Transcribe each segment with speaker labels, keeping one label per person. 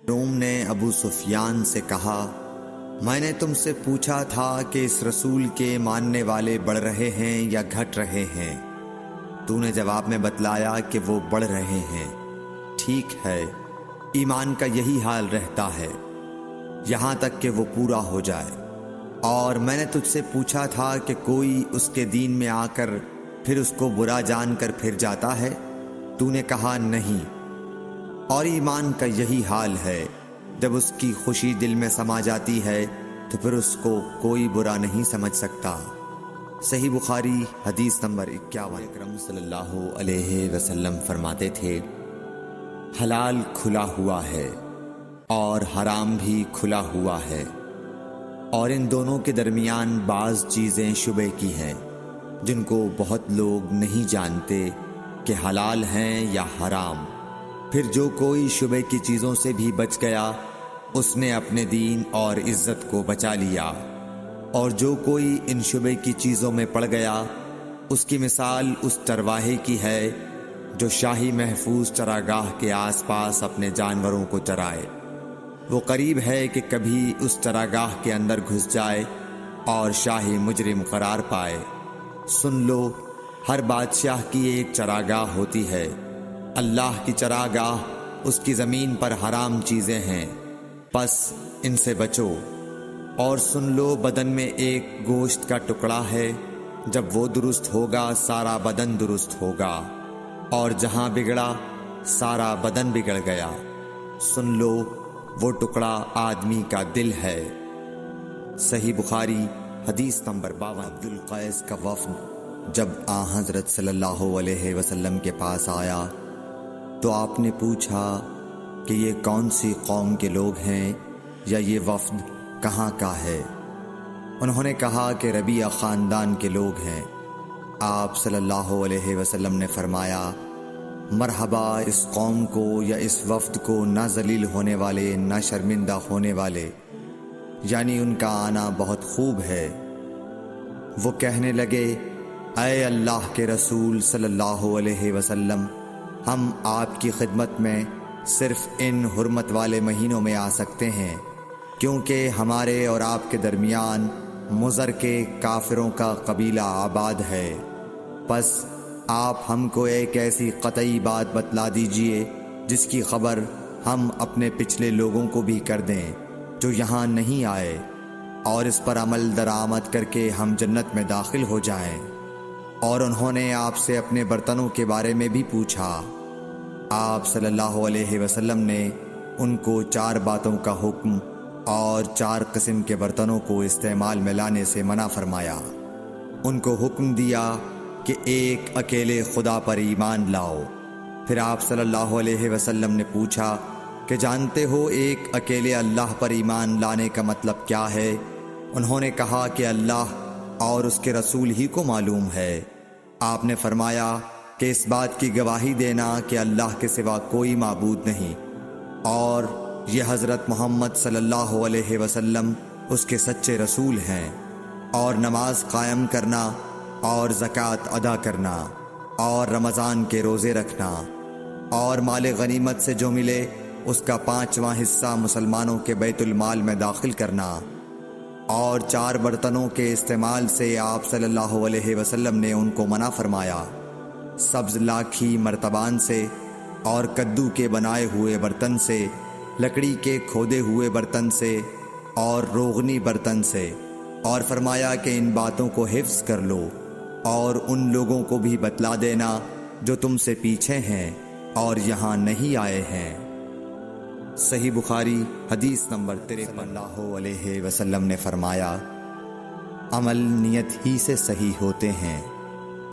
Speaker 1: روم نے ابو سفیان سے کہا، میں نے تم سے پوچھا تھا کہ اس رسول کے ماننے والے بڑھ رہے ہیں یا گھٹ رہے ہیں؟ تو نے جواب میں بتلایا کہ وہ بڑھ رہے ہیں۔ ٹھیک ہے، ایمان کا یہی حال رہتا ہے یہاں تک کہ وہ پورا ہو جائے۔ اور میں نے تجھ سے پوچھا تھا کہ کوئی اس کے دین میں آ کر پھر اس کو برا جان کر پھر جاتا ہے؟ تو نے کہا نہیں۔ اور ایمان کا یہی حال ہے، جب اس کی خوشی دل میں سما جاتی ہے تو پھر اس کو کوئی برا نہیں سمجھ سکتا۔ صحیح بخاری حدیث نمبر 51۔ اکرم صلی اللہ علیہ وسلم فرماتے تھے، حلال کھلا ہوا ہے اور حرام بھی کھلا ہوا ہے، اور ان دونوں کے درمیان بعض چیزیں شبہ کی ہیں جن کو بہت لوگ نہیں جانتے کہ حلال ہیں یا حرام۔ پھر جو کوئی شبہ کی چیزوں سے بھی بچ گیا اس نے اپنے دین اور عزت کو بچا لیا، اور جو کوئی ان شبہ کی چیزوں میں پڑ گیا اس کی مثال اس چرواہے کی ہے جو شاہی محفوظ چراگاہ کے آس پاس اپنے جانوروں کو چرائے۔ وہ قریب ہے کہ کبھی اس چراگاہ کے اندر گھس جائے اور شاہی مجرم قرار پائے۔ سن لو، ہر بادشاہ کی ایک چراگاہ ہوتی ہے، اللہ کی چراگاہ اس کی زمین پر حرام چیزیں ہیں، پس ان سے بچو۔ اور سن لو، بدن میں ایک گوشت کا ٹکڑا ہے، جب وہ درست ہوگا سارا بدن درست ہوگا، اور جہاں بگڑا سارا بدن بگڑ گیا۔ سن لو، وہ ٹکڑا آدمی کا دل ہے۔ صحیح بخاری حدیث نمبر 52۔ عبدالقیس کا وفد جب حضرت صلی اللہ علیہ وسلم کے پاس آیا تو آپ نے پوچھا کہ یہ کون سی قوم کے لوگ ہیں یا یہ وفد کہاں کا ہے؟ انہوں نے کہا کہ ربیعہ خاندان کے لوگ ہیں۔ آپ صلی اللہ علیہ وسلم نے فرمایا، مرحبا اس قوم کو یا اس وفد کو، نہ ذلیل ہونے والے نہ شرمندہ ہونے والے، یعنی ان کا آنا بہت خوب ہے۔ وہ کہنے لگے، اے اللہ کے رسول صلی اللہ علیہ وسلم، ہم آپ کی خدمت میں صرف ان حرمت والے مہینوں میں آ سکتے ہیں، کیونکہ ہمارے اور آپ کے درمیان مضر کے کافروں کا قبیلہ آباد ہے۔ پس آپ ہم کو ایک ایسی قطعی بات بتلا دیجئے جس کی خبر ہم اپنے پچھلے لوگوں کو بھی کر دیں جو یہاں نہیں آئے، اور اس پر عمل درآمد کر کے ہم جنت میں داخل ہو جائیں۔ اور انہوں نے آپ سے اپنے برتنوں کے بارے میں بھی پوچھا۔ آپ صلی اللہ علیہ وسلم نے ان کو 4 باتوں کا حکم اور 4 قسم کے برتنوں کو استعمال میں لانے سے منع فرمایا۔ ان کو حکم دیا کہ ایک اکیلے خدا پر ایمان لاؤ۔ پھر آپ صلی اللہ علیہ وسلم نے پوچھا کہ جانتے ہو ایک اکیلے اللہ پر ایمان لانے کا مطلب کیا ہے؟ انہوں نے کہا کہ اللہ اور اس کے رسول ہی کو معلوم ہے۔ آپ نے فرمایا کہ اس بات کی گواہی دینا کہ اللہ کے سوا کوئی معبود نہیں، اور یہ حضرت محمد صلی اللہ علیہ وسلم اس کے سچے رسول ہیں، اور نماز قائم کرنا اور زکوٰۃ ادا کرنا اور رمضان کے روزے رکھنا، اور مال غنیمت سے جو ملے اس کا 5واں حصہ مسلمانوں کے بیت المال میں داخل کرنا، اور 4 برتنوں کے استعمال سے آپ صلی اللہ علیہ وسلم نے ان کو منع فرمایا، سبز لاکھی مرتبان سے، اور کدو کے بنائے ہوئے برتن سے، لکڑی کے کھودے ہوئے برتن سے، اور روغنی برتن سے، اور فرمایا کہ ان باتوں کو حفظ کر لو اور ان لوگوں کو بھی بتلا دینا جو تم سے پیچھے ہیں اور یہاں نہیں آئے ہیں۔ صحیح بخاری حدیث نمبر 53۔ اللہ علیہ وسلم نے فرمایا، عمل نیت ہی سے صحیح ہوتے ہیں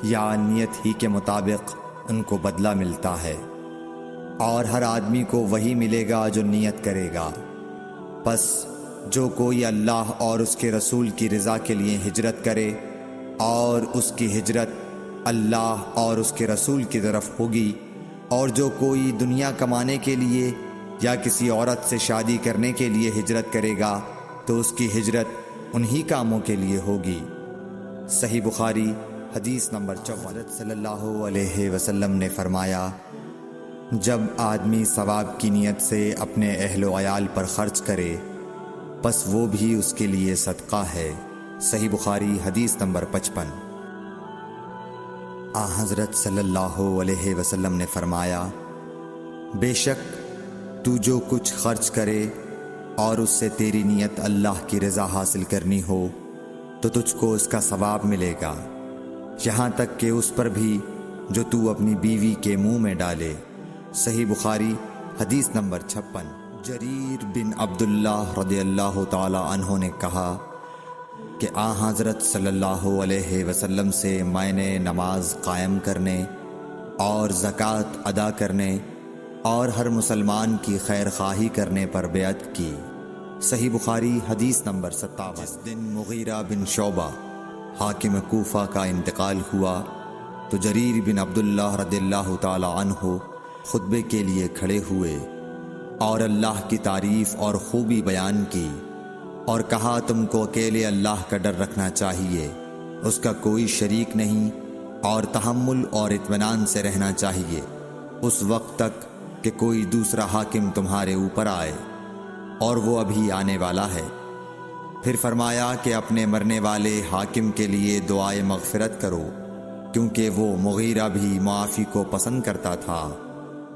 Speaker 1: یا نیت ہی کے مطابق ان کو بدلہ ملتا ہے، اور ہر آدمی کو وہی ملے گا جو نیت کرے گا۔ پس جو کوئی اللہ اور اس کے رسول کی رضا کے لیے ہجرت کرے اور اس کی ہجرت اللہ اور اس کے رسول کی طرف ہوگی، اور جو کوئی دنیا کمانے کے لیے یا کسی عورت سے شادی کرنے کے لیے ہجرت کرے گا تو اس کی ہجرت انہی کاموں کے لیے ہوگی۔ صحیح بخاری حدیث نمبر 54۔ صلی اللہ علیہ وسلم نے فرمایا، جب آدمی ثواب کی نیت سے اپنے اہل و عیال پر خرچ کرے پس وہ بھی اس کے لیے صدقہ ہے۔ صحیح بخاری حدیث نمبر 55۔ حضرت صلی اللہ علیہ وسلم نے فرمایا، بے شک تو جو کچھ خرچ کرے اور اس سے تیری نیت اللہ کی رضا حاصل کرنی ہو تو تجھ کو اس کا ثواب ملے گا، یہاں تک کہ اس پر بھی جو تو اپنی بیوی کے منہ میں ڈالے۔ صحیح بخاری حدیث نمبر 56۔ جریر بن عبداللہ رضی اللہ تعالی عنہ نے کہا کہ حضرت صلی اللہ علیہ وسلم سے میں نے نماز قائم کرنے اور زکوٰۃ ادا کرنے اور ہر مسلمان کی خیر خواہی کرنے پر بیعت کی۔ صحیح بخاری حدیث نمبر 57۔ جس دن مغیرہ بن شعبہ حاکم کوفہ کا انتقال ہوا تو جریر بن عبداللہ رضی اللہ تعالی عنہ خطبے کے لیے کھڑے ہوئے اور اللہ کی تعریف اور خوبی بیان کی اور کہا، تم کو اکیلے اللہ کا ڈر رکھنا چاہیے، اس کا کوئی شریک نہیں، اور تحمل اور اطمینان سے رہنا چاہیے اس وقت تک کہ کوئی دوسرا حاکم تمہارے اوپر آئے، اور وہ ابھی آنے والا ہے۔ پھر فرمایا کہ اپنے مرنے والے حاکم کے لیے دعائے مغفرت کرو، کیونکہ وہ مغیرہ بھی معافی کو پسند کرتا تھا۔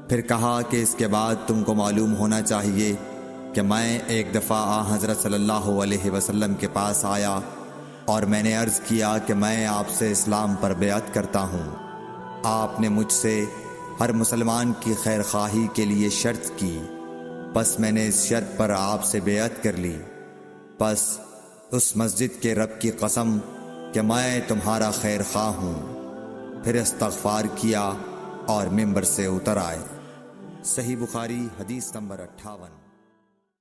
Speaker 1: پھر کہا کہ اس کے بعد تم کو معلوم ہونا چاہیے کہ میں ایک دفعہ حضرت صلی اللہ علیہ وسلم کے پاس آیا اور میں نے عرض کیا کہ میں آپ سے اسلام پر بیعت کرتا ہوں۔ آپ نے مجھ سے ہر مسلمان کی خیر خواہی کے لیے شرط کی، پس میں نے اس شرط پر آپ سے بیعت کر لی۔ پس اس مسجد کے رب کی قسم کہ میں تمہارا خیر خواہ ہوں۔ پھر استغفار کیا اور ممبر سے اتر آئے۔ صحیح بخاری حدیث نمبر 58۔